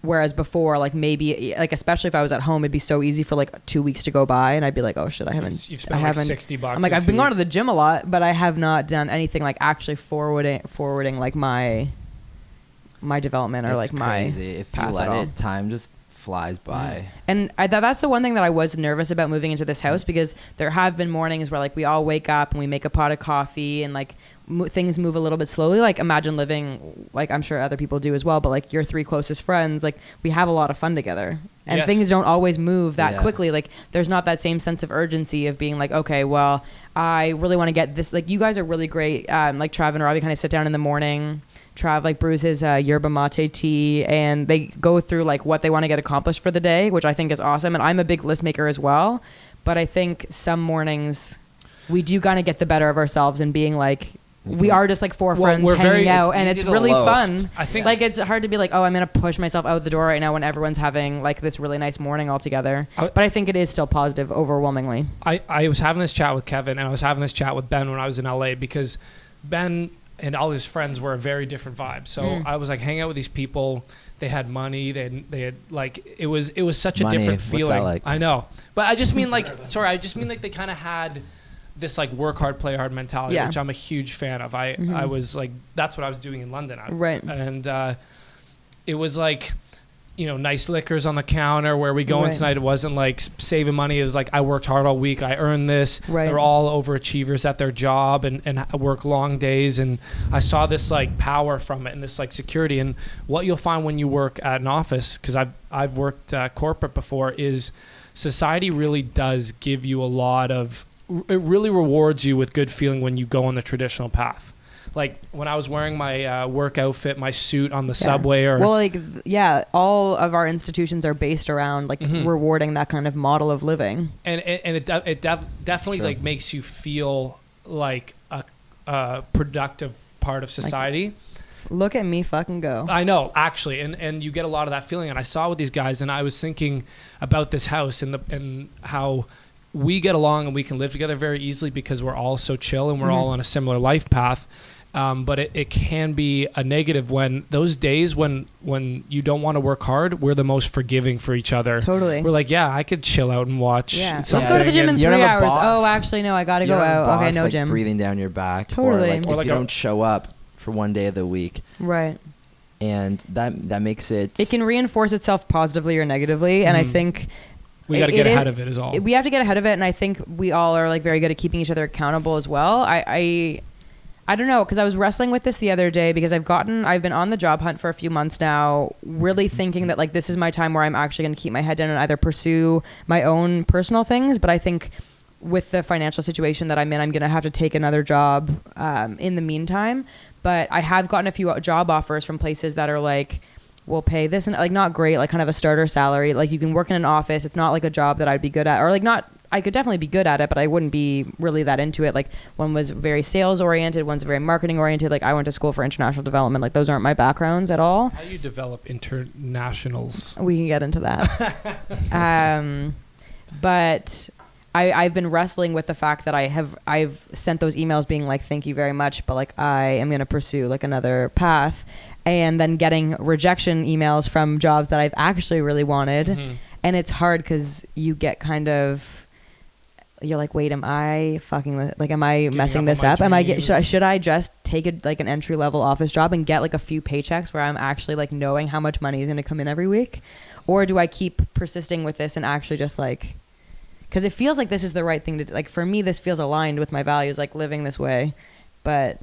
Speaker 5: Whereas before, like maybe like, especially if I was at home, it'd be so easy for like 2 weeks to go by and I'd be like, oh shit,
Speaker 2: You've spent like $60.
Speaker 5: I'm like, I've been going to the gym a lot, but I have not done anything like actually forwarding like my development or
Speaker 3: It's
Speaker 5: like my
Speaker 3: crazy. If you
Speaker 5: path
Speaker 3: let
Speaker 5: at all.
Speaker 3: it, time just flies by.
Speaker 5: And that's the one thing that I was nervous about moving into this house, because there have been mornings where like we all wake up and we make a pot of coffee and like things move a little bit slowly. Like imagine living, like I'm sure other people do as well, but like your 3 closest friends, like we have a lot of fun together and things don't always move that quickly. Like there's not that same sense of urgency of being like, okay, well, I really want to get this. Like you guys are really great. Like Trav and Robbie kind of sit down in the morning. Trav like brews his yerba mate tea, and they go through like what they want to get accomplished for the day, which I think is awesome. And I'm a big list maker as well, but I think some mornings we do kind of get the better of ourselves and being like, we are just like 4 friends hanging out, and it's really fun.
Speaker 2: I think
Speaker 5: like it's hard to be like, oh, I'm gonna push myself out the door right now when everyone's having like this really nice morning all together. But I think it is still positive overwhelmingly.
Speaker 2: I was having this chat with Kevin, and I was having this chat with Ben when I was in LA, because Ben and all his friends were a very different vibe. So I was like hanging out with these people. They had money. They had like, it was such a different feeling.
Speaker 3: What's that like?
Speaker 2: I know, but I just mean like, like they kind of had this like work hard, play hard mentality, which I'm a huge fan of. I was like, that's what I was doing in London.
Speaker 5: Right.
Speaker 2: And it was like, you know, nice liquors on the counter where we going tonight. It wasn't like saving money. It was like, I worked hard all week. I earned this.
Speaker 5: Right.
Speaker 2: They're all overachievers at their job and work long days. And I saw this like power from it and this like security. And what you'll find when you work at an office, because I've worked corporate before, is society really does give you a lot of, it really rewards you with good feeling when you go on the traditional path. Like when I was wearing my work outfit, my suit on the subway, or
Speaker 5: all of our institutions are based around like rewarding that kind of model of living, and
Speaker 2: it definitely like makes you feel like a productive part of society.
Speaker 5: Like, look at me fucking go.
Speaker 2: I know, actually, and you get a lot of that feeling, and I saw with these guys, and I was thinking about this house and how we get along and we can live together very easily because we're all so chill and we're all on a similar life path. But it can be a negative when those days when you don't want to work hard, we're the most forgiving for each other.
Speaker 5: Totally.
Speaker 2: We're like, yeah, I could chill out and watch.
Speaker 5: Yeah. Let's
Speaker 2: something.
Speaker 5: go to the gym in
Speaker 3: You
Speaker 5: 3
Speaker 3: don't have a
Speaker 5: hours.
Speaker 3: boss.
Speaker 5: Oh, actually, no, I got to
Speaker 3: You
Speaker 5: go
Speaker 3: don't have a
Speaker 5: out. Okay,
Speaker 3: boss,
Speaker 5: no
Speaker 3: like,
Speaker 5: gym.
Speaker 3: breathing down your back.
Speaker 5: Totally.
Speaker 3: Or
Speaker 2: Or
Speaker 3: if you don't show up for one day of the week.
Speaker 5: Right.
Speaker 3: And that makes it...
Speaker 5: It can reinforce itself positively or negatively. And I think...
Speaker 2: We got to get ahead of it is all.
Speaker 5: We have to get ahead of it. And I think we all are like very good at keeping each other accountable as well. I don't know, because I was wrestling with this the other day because I've been on the job hunt for a few months now, really thinking that like this is my time where I'm actually going to keep my head down and either pursue my own personal things. But I think with the financial situation that I'm in, I'm going to have to take another job in the meantime. But I have gotten a few job offers from places that are like, we'll pay this and like not great, like kind of a starter salary. Like you can work in an office. It's not like a job that I'd be good at, or like not. I could definitely be good at it, but I wouldn't be really that into it. Like one was very sales oriented, one's very marketing oriented. Like I went to school for international development. Like those aren't my backgrounds at all.
Speaker 2: How do you develop internationals?
Speaker 5: We can get into that. But I've been wrestling with the fact that I've sent those emails being like, thank you very much, but like I am going to pursue like another path, and then getting rejection emails from jobs that I've actually really wanted. And it's hard because you get kind of, you're like, wait, am I messing this up? Should I just take an entry level office job and get like a few paychecks where I'm actually like knowing how much money is going to come in every week? Or do I keep persisting with this and actually just like, because it feels like this is the right thing to do. Like for me, this feels aligned with my values, like living this way. But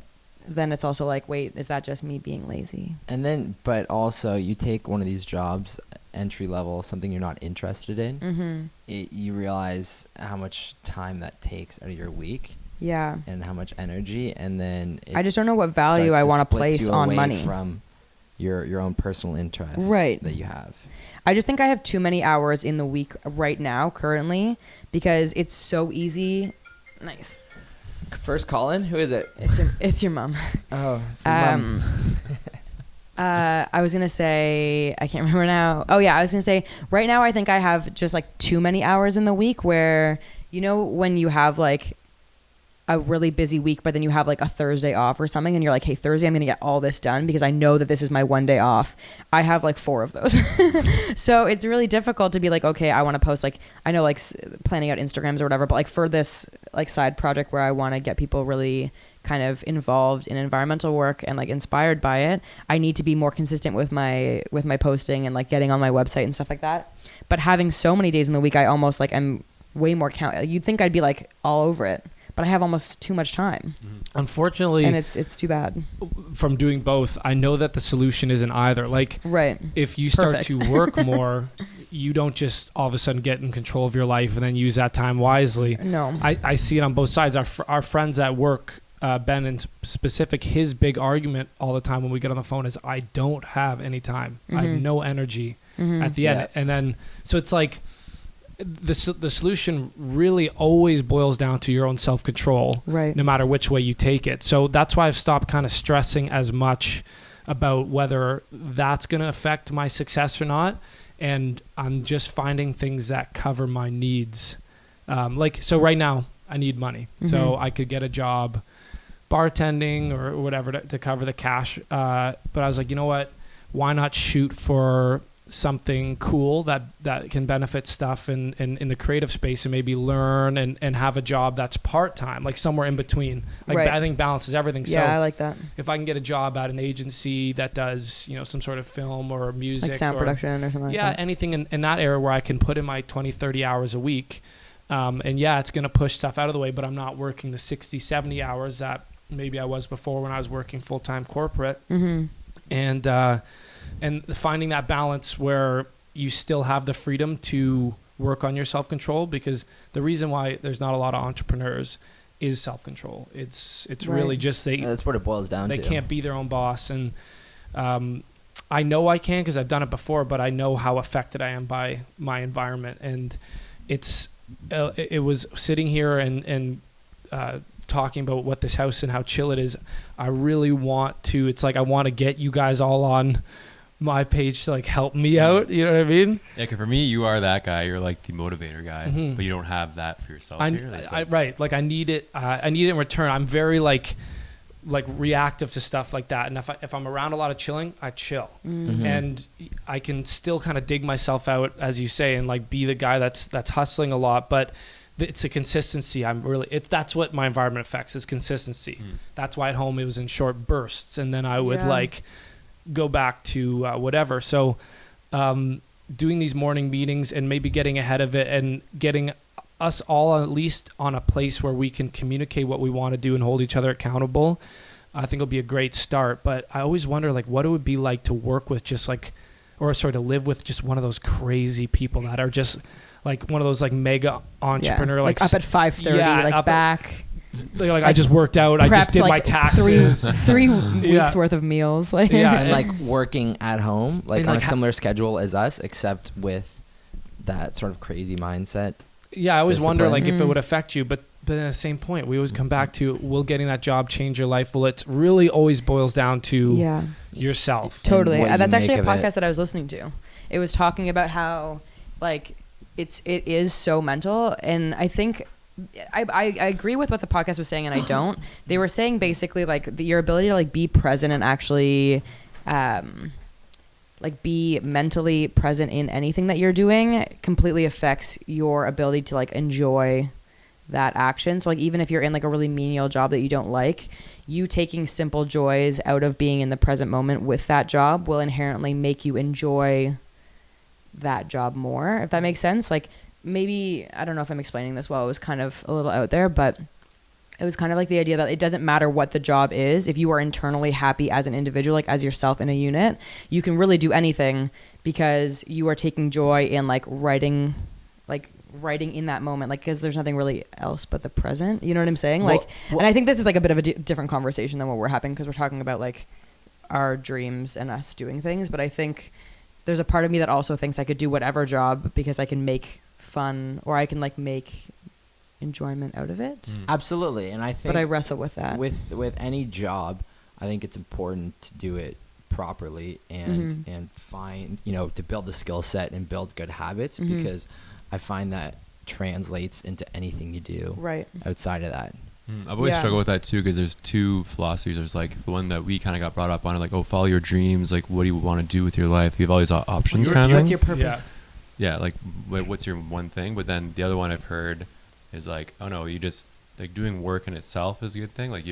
Speaker 5: then it's also like, wait, is that just me being lazy?
Speaker 3: And then, but also you take one of these jobs, entry level, something you're not interested in, you realize how much time that takes out of your week.
Speaker 5: Yeah.
Speaker 3: And how much energy, and then
Speaker 5: I just don't know what value I want to place on money
Speaker 3: from your own personal interests that you have.
Speaker 5: I just think I have too many hours in the week right now currently because it's so easy. Nice.
Speaker 3: First call in? Who is it?
Speaker 5: It's your mom.
Speaker 3: Oh, it's my mom.
Speaker 5: I was going to say, I can't remember now. Oh yeah, I was going to say right now I think I have just like too many hours in the week where, you know, when you have like a really busy week, but then you have like a Thursday off or something and you're like, hey, Thursday I'm going to get all this done because I know that this is my one day off. I have like 4 of those. So it's really difficult to be like, okay, I want to post, like, I know like planning out Instagrams or whatever, but like for this like side project where I want to get people really kind of involved in environmental work and like inspired by it, I need to be more consistent with my posting and like getting on my website and stuff like that. But having so many days in the week, I almost like I'm way more you'd think I'd be like all over it, but I have almost too much time.
Speaker 2: Unfortunately,
Speaker 5: and it's too bad.
Speaker 2: From doing both, I know that the solution isn't either. Like,
Speaker 5: right.
Speaker 2: If you start to work more, you don't just all of a sudden get in control of your life and then use that time wisely.
Speaker 5: No.
Speaker 2: I see it on both sides. Our friends at work, Ben in specific, his big argument all the time when we get on the phone is, I don't have any time. I have no energy at the end. And then, so it's like, the solution really always boils down to your own self-control,
Speaker 5: right?
Speaker 2: No matter which way you take it. So that's why I've stopped kind of stressing as much about whether that's going to affect my success or not. And I'm just finding things that cover my needs. So right now I need money. So I could get a job bartending or whatever to cover the cash. But I was like, you know what? Why not shoot for something cool that can benefit stuff in the creative space and maybe learn and have a job that's part-time, like somewhere in between. Like I think balance is everything.
Speaker 5: Yeah,
Speaker 2: so
Speaker 5: I like that.
Speaker 2: If I can get a job at an agency that does, some sort of film or music,
Speaker 5: like sound production or something like that.
Speaker 2: Yeah, anything in that area where I can put in my 20, 30 hours a week. And yeah, it's going to push stuff out of the way, but I'm not working the 60, 70 hours that maybe I was before when I was working full-time corporate. And finding that balance where you still have the freedom to work on your self-control, because the reason why there's not a lot of entrepreneurs is self-control. It's really just
Speaker 3: that's what it boils down to.
Speaker 2: They can't be their own boss. And I know I can because I've done it before, but I know how affected I am by my environment. And it was sitting here and talking about what this house and how chill it is. I really want to, it's like I want to get you guys all on my page to like help me out. You know what I mean?
Speaker 4: Yeah, 'cause for me, you are that guy. You're like the motivator guy,
Speaker 2: Mhm.
Speaker 4: but you don't have that for yourself here. It's like-
Speaker 2: Right. Like I need it. I need it in return. I'm very like reactive to stuff like that. And if I'm around a lot of chilling, I chill.
Speaker 3: Mhm.
Speaker 2: And I can still kind of dig myself out, as you say, and like be the guy that's hustling a lot. But it's a consistency. That's what my environment affects is consistency. That's why at home it was in short bursts, and then I would like go back to whatever. So doing these morning meetings and maybe getting ahead of it and getting us all at least on a place where we can communicate what we want to do and hold each other accountable, I think it'll be a great start. But I always wonder like what it would be like to work with just like, or sorry, to live with just one of those crazy people that are just like one of those like mega entrepreneur,
Speaker 5: like up at 5:30, like back.
Speaker 2: Like I just worked out. I just did
Speaker 5: like
Speaker 2: my taxes.
Speaker 5: Three weeks worth of meals. Like
Speaker 3: And like working at home, like
Speaker 2: And,
Speaker 3: on
Speaker 2: like,
Speaker 3: a similar schedule as us, except with that sort of crazy mindset.
Speaker 2: Yeah, I always wonder like if it
Speaker 5: Mm.
Speaker 2: would affect you, but at the same point, we always come back to, will getting that job change your life? Well, it really always boils down to yourself.
Speaker 5: Totally.
Speaker 3: what you
Speaker 5: That's actually a
Speaker 3: make of
Speaker 5: podcast
Speaker 3: it.
Speaker 5: that I was listening to. It was talking about how like it is so mental, and I think I agree with what the podcast was saying, and I don't. They were saying basically like your ability to like be present and actually like be mentally present in anything that you're doing completely affects your ability to like enjoy that action. So like even if you're in like a really menial job that you don't like, you taking simple joys out of being in the present moment with that job will inherently make you enjoy that job more, if that makes sense. Like maybe, I don't know if I'm explaining this well, it was kind of a little out there, but it was kind of like the idea that it doesn't matter what the job is. If you are internally happy as an individual, like as yourself in a unit, you can really do anything because you are taking joy in like writing in that moment, like because there's nothing really else but the present. You know what I'm saying? Like, and I think this is like a bit of a different conversation than what we're having because we're talking about like our dreams and us doing things. But I think there's a part of me that also thinks I could do whatever job because I can make fun or I can like make enjoyment out of it.
Speaker 3: Absolutely. And I think
Speaker 5: But I wrestle with that.
Speaker 3: with any job, I think it's important to do it properly and find, to build the skill set and build good habits because I find that translates into anything you do
Speaker 5: Right.
Speaker 3: outside of that.
Speaker 4: I've always
Speaker 5: Yeah.
Speaker 4: struggled with that too because there's two philosophies. There's like the one that we kind of got brought up on, like, oh, follow your dreams. Like, what do you want to do with your life? You have all these options, kind of.
Speaker 5: What's your purpose?
Speaker 4: Yeah, like what's your one thing? But then the other one I've heard is like, oh no, you just like doing work in itself is a good thing. Like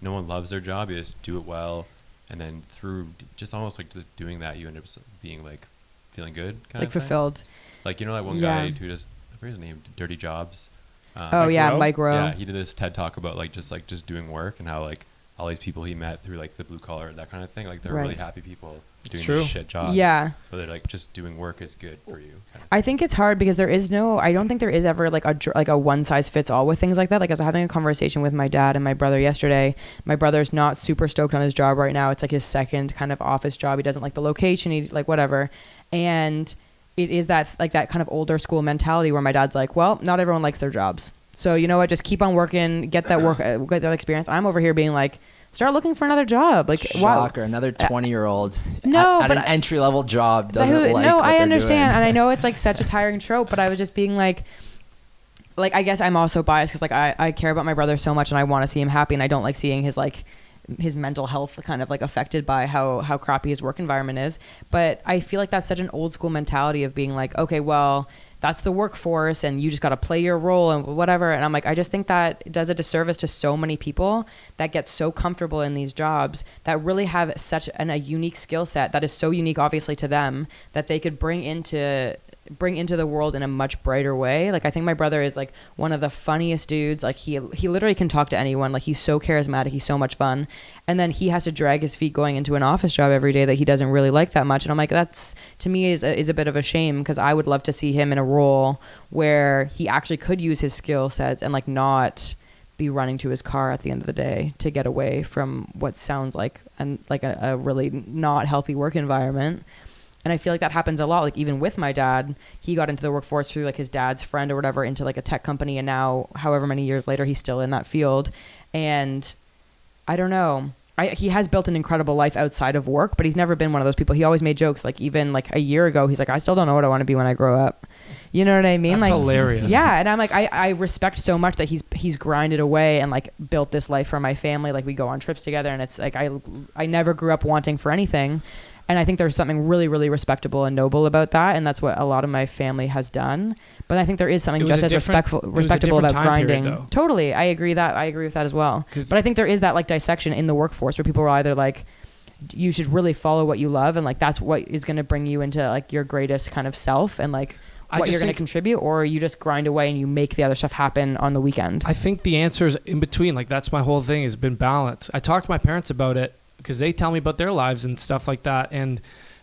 Speaker 4: no one loves their job. You just do it well, and then through just almost like doing that, you end up being like feeling good, kind
Speaker 5: Like
Speaker 4: of thing.
Speaker 5: fulfilled.
Speaker 4: Like that one
Speaker 5: Yeah.
Speaker 4: guy who does, I forget his name, Dirty Jobs.
Speaker 5: Mike Rowe.
Speaker 4: Yeah, he did this TED talk about just doing work and how like all these people he met through like the blue collar, that kind of thing. Like they're
Speaker 5: Right.
Speaker 4: really happy people doing
Speaker 2: true.
Speaker 4: these shit jobs.
Speaker 5: Yeah.
Speaker 4: But they're like just doing work is good for you. Kind of.
Speaker 5: I think it's hard because I don't think there is ever like a one size fits all with things like that. Like I was having a conversation with my dad and my brother yesterday. My brother's not super stoked on his job right now. It's like his second kind of office job. He doesn't like the location. He like whatever. And it is that kind of older school mentality where my dad's like, well, not everyone likes their jobs. So you know what? Just keep on working, get that work, get that experience. I'm over here being like, start looking for another job. Like,
Speaker 3: Shocker, another 20-year-old
Speaker 5: No,
Speaker 3: at
Speaker 5: but
Speaker 3: an entry-level job doesn't like
Speaker 5: no,
Speaker 3: what
Speaker 5: I
Speaker 3: they're
Speaker 5: understand,
Speaker 3: doing.
Speaker 5: and I know it's like such a tiring trope, but I was just being like I guess I'm also biased because like I care about my brother so much, and I want to see him happy, and I don't like seeing his mental health kind of like affected by how crappy his work environment is. But I feel like that's such an old school mentality of being like, okay, well, that's the workforce and you just got to play your role and whatever. And I'm like, I just think that it does a disservice to so many people that get so comfortable in these jobs that really have such a unique skill set that is so unique, obviously, to them that they could bring into the world in a much brighter way. Like I think my brother is like one of the funniest dudes. Like he literally can talk to anyone. Like he's so charismatic, he's so much fun. And then he has to drag his feet going into an office job every day that he doesn't really like that much. And I'm like, that's to me is a bit of a shame because I would love to see him in a role where he actually could use his skill sets and like not be running to his car at the end of the day to get away from what sounds like a really not healthy work environment. And I feel like that happens a lot. Like even with my dad, he got into the workforce through like his dad's friend or whatever into like a tech company. And now however many years later, he's still in that field. And I don't know. he has built an incredible life outside of work, but he's never been one of those people. He always made jokes. Like even like a year ago, he's like, I still don't know what I want to be when I grow up. You know what I mean?
Speaker 2: That's
Speaker 5: like
Speaker 2: hilarious.
Speaker 5: Yeah. And I'm like, I respect so much that he's grinded away and like built this life for my family. Like we go on trips together, and it's like, I never grew up wanting for anything. And I think there's something really, really respectable and noble about that. And that's what a lot of my family has done. But I think there is something just as respectable about grinding.
Speaker 2: Period,
Speaker 5: totally. I agree with that as well. But I think there is that like dissection in the workforce where people are either like, you should really follow what you love. And like, that's what is going to bring you into like your greatest kind of self and like what you're going to contribute, or you just grind away and you make the other stuff happen on the weekend.
Speaker 2: I think the answer is in between. Like that's my whole thing, has been balance. I talked to my parents about it, because they tell me about their lives and stuff like that. And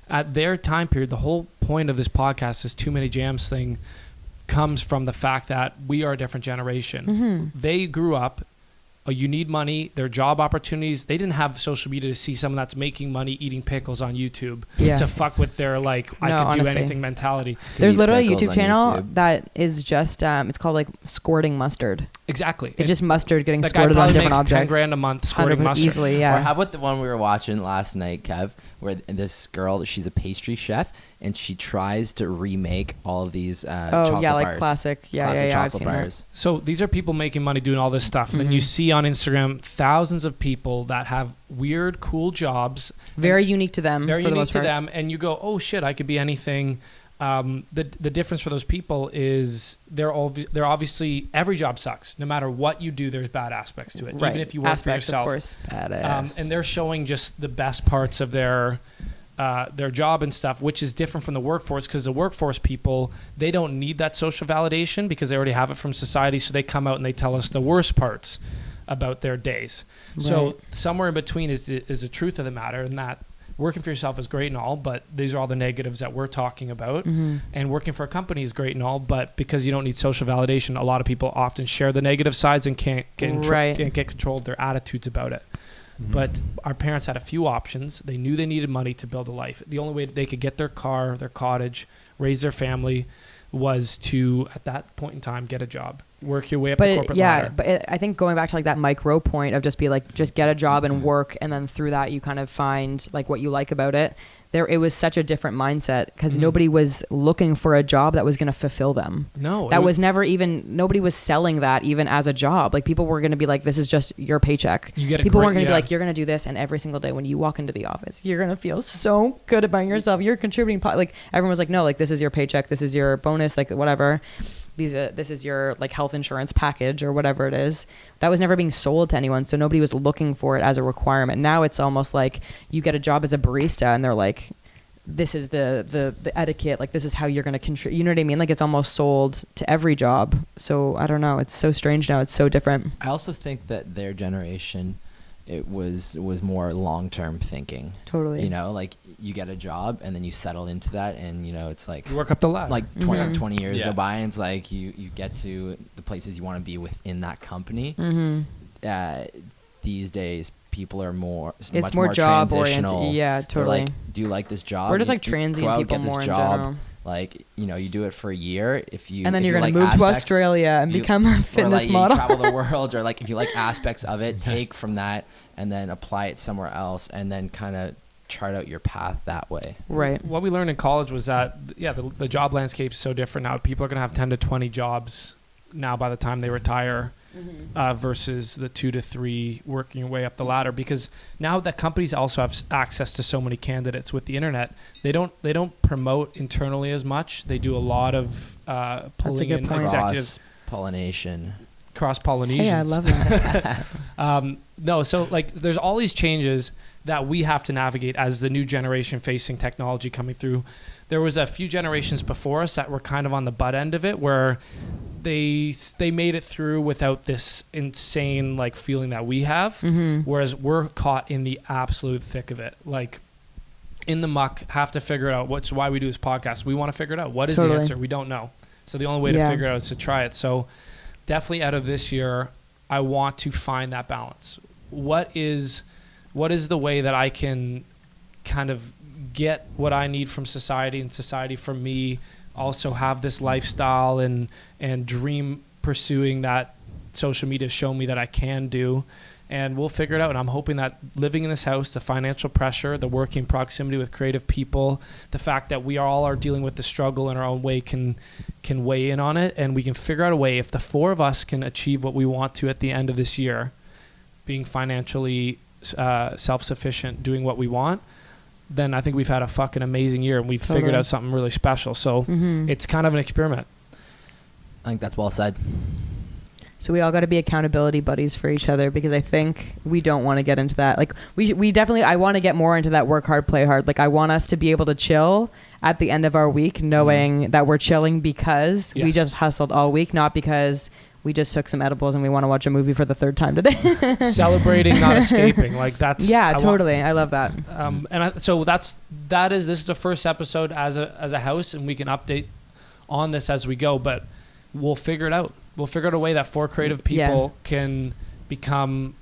Speaker 2: at their time period, the whole point of this podcast, this Too Many Jams thing, comes from the fact that we are a different generation.
Speaker 5: Mm-hmm.
Speaker 2: They grew up, you need money, their job opportunities. They didn't have social media to see someone that's making money eating pickles on YouTube to fuck with their like, I could
Speaker 5: honestly.
Speaker 2: do anything mentality.
Speaker 5: There's literally a YouTube channel that is just, it's called like squirting mustard.
Speaker 2: Exactly.
Speaker 5: It's just mustard getting
Speaker 2: that
Speaker 5: squirted
Speaker 2: guy
Speaker 5: on
Speaker 2: probably
Speaker 5: different
Speaker 2: makes
Speaker 5: objects.
Speaker 2: $10,000 a month squirting mustard.
Speaker 5: Easily, yeah.
Speaker 3: Or how about the one we were watching last night, Kev, where this girl, she's a pastry chef, and she tries to remake all of these chocolate
Speaker 5: like
Speaker 3: bars.
Speaker 5: classic
Speaker 3: Chocolate
Speaker 5: I've seen
Speaker 3: bars.
Speaker 2: So these are people making money doing all this stuff. And then
Speaker 5: Mm-hmm.
Speaker 2: you see on Instagram thousands of people that have weird, cool jobs.
Speaker 5: Very unique to them.
Speaker 2: Very
Speaker 5: for the
Speaker 2: unique
Speaker 5: most
Speaker 2: to
Speaker 5: part.
Speaker 2: them. And you go, oh shit, I could be anything. The difference for those people is they're obviously, every job sucks. No matter what you do, there's bad aspects to it.
Speaker 5: Right.
Speaker 2: Even if you work for yourself.
Speaker 5: Of course.
Speaker 3: Badass.
Speaker 2: And they're showing just the best parts of their job and stuff, which is different from the workforce, because the workforce people, they don't need that social validation because they already have it from society. So they come out and they tell us the worst parts about their days.
Speaker 5: Right.
Speaker 2: So somewhere in between is the truth of the matter, and that working for yourself is great and all, but these are all the negatives that we're talking about.
Speaker 5: Mm-hmm.
Speaker 2: And working for a company is great and all, but because you don't need social validation, a lot of people often share the negative sides and can't get control of their attitudes about it.
Speaker 4: Mm-hmm.
Speaker 2: But our parents had a few options. They knew they needed money to build a life. The only way they could get their car, their cottage, raise their family was to, at that point in time, get a job, work your way up the corporate ladder.
Speaker 5: But I think going back to like that micro point of just get a job and work, and then through that you kind of find like what you like about it. It was such a different mindset because nobody was looking for a job that was going to fulfill them.
Speaker 2: No,
Speaker 5: Nobody was selling that even as a job. Like people were going to be like, this is just your paycheck. People weren't going to be like, you're going to do this, and every single day when you walk into the office, you're going to feel so good about yourself. You're contributing. Like everyone was like, no, like this is your paycheck. This is your bonus. Like whatever. This is your like health insurance package or whatever it is. That was never being sold to anyone, so nobody was looking for it as a requirement. Now it's almost like you get a job as a barista and they're like, this is the etiquette, like this is how you're going to contribute. You know what I mean? Like it's almost sold to every job. So I don't know, it's so strange now. It's so different.
Speaker 3: I also think that their generation, it was more long-term thinking.
Speaker 5: Totally.
Speaker 3: You know, like you get a job and then you settle into that, and you know, it's like
Speaker 2: you work up the ladder.
Speaker 3: like 20 years
Speaker 4: Yeah.
Speaker 3: go by, and it's like you get to the places you want to be within that company. These days people are
Speaker 5: It's
Speaker 3: much
Speaker 5: more job
Speaker 3: transitional.
Speaker 5: oriented. Yeah,
Speaker 3: They're
Speaker 5: totally.
Speaker 3: like, do you like this job?
Speaker 5: We're just like
Speaker 3: You
Speaker 5: transient
Speaker 3: go out,
Speaker 5: people
Speaker 3: get this
Speaker 5: more in
Speaker 3: job.
Speaker 5: general.
Speaker 3: Like, you know, you do it for a year.
Speaker 5: And then you're going to move to Australia and become a fitness
Speaker 3: or like
Speaker 5: model.
Speaker 3: You travel the world, or like if you like aspects of it, take from that and then apply it somewhere else, and then kind of chart out your path that way.
Speaker 5: Right.
Speaker 2: What we learned in college was that, the job landscape is so different now. People are going to have 10 to 20 jobs now by the time they retire, versus the 2 to 3 working your way up the ladder. Because now that companies also have access to so many candidates with the internet, they don't promote internally as much. They do a lot of pulling in executives. Cross-pollination.
Speaker 5: Hey, I love that.
Speaker 2: No, so like there's all these changes that we have to navigate as the new generation facing technology coming through. There was a few generations before us that were kind of on the butt end of it, where they made it through without this insane like feeling that we have, whereas we're caught in the absolute thick of it, like in the muck, have to figure it out. What's why we do this podcast. We want to figure it out. What is the answer? We don't know. So the only way to figure it out is to try it. So definitely out of this year, I want to find that balance. What is the way that I can kind of get what I need from society, and society from me, also have this lifestyle and dream pursuing that social media show me that I can do, and we'll figure it out. And I'm hoping that living in this house, the financial pressure, the working proximity with creative people, the fact that we all are dealing with the struggle in our own way can weigh in on it, and we can figure out a way. If the four of us can achieve what we want to at the end of this year, being financially self-sufficient, doing what we want, then I think we've had a fucking amazing year, and we've figured out something really special. So it's kind of an experiment.
Speaker 3: I think that's well said.
Speaker 5: So we all got to be accountability buddies for each other, because I think we don't want to get into that. Like we definitely, I want to get more into that work hard, play hard. Like I want us to be able to chill at the end of our week, knowing that we're chilling because we just hustled all week, not because we just took some edibles and we want to watch a movie for the third time today.
Speaker 2: Celebrating, not escaping. Like that's
Speaker 5: totally. I love that.
Speaker 2: So this is the first episode as a house, and we can update on this as we go, but we'll figure it out. We'll figure out a way that four creative people can become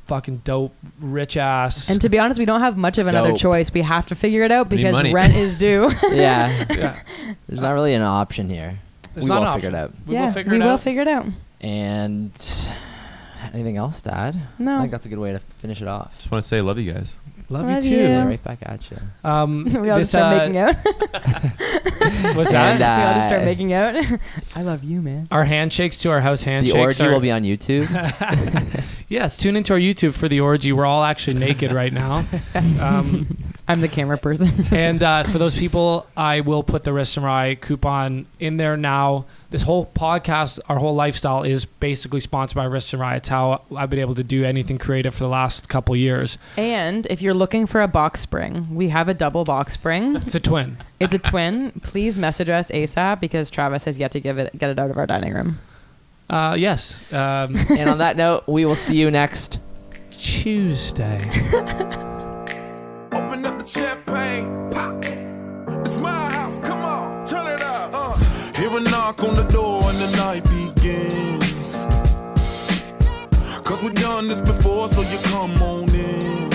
Speaker 2: fucking dope, rich ass.
Speaker 5: And to be honest, we don't have much of another choice. We have to figure it out because rent is due.
Speaker 3: Yeah. There's not really an option here. We will figure it out.
Speaker 5: We will figure it out.
Speaker 3: And anything else, Dad?
Speaker 5: No.
Speaker 3: I think that's a good way to finish it off.
Speaker 4: Just want to say love you guys.
Speaker 2: Love you too.
Speaker 5: you.
Speaker 3: Right back at you.
Speaker 5: We all just start making out.
Speaker 2: What's that?
Speaker 5: We all just start making out. I love you, man.
Speaker 2: Our handshakes to our house handshakes.
Speaker 3: The orgy will be on YouTube.
Speaker 2: Yes, tune into our YouTube for the orgy. We're all actually naked right now.
Speaker 5: I'm the camera person.
Speaker 2: And for those people, I will put the Wrist and Rye coupon in there now. This whole podcast, our whole lifestyle is basically sponsored by Wrist and Rye. It's how I've been able to do anything creative for the last couple years.
Speaker 5: And if you're looking for a box spring, we have a double box spring.
Speaker 2: It's a twin.
Speaker 5: It's a twin. Please message us ASAP, because Travis has yet to get it out of our dining room.
Speaker 2: Yes.
Speaker 3: And on that note, we will see you next
Speaker 2: Tuesday.
Speaker 1: Open up the champagne, pop. It's my house, come on, turn it up. Hear a knock on the door and the night begins. Cause we've done this before, so you come on in.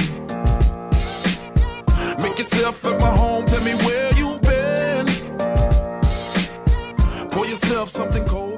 Speaker 1: Make yourself at my home, tell me where you been. Pour yourself something cold.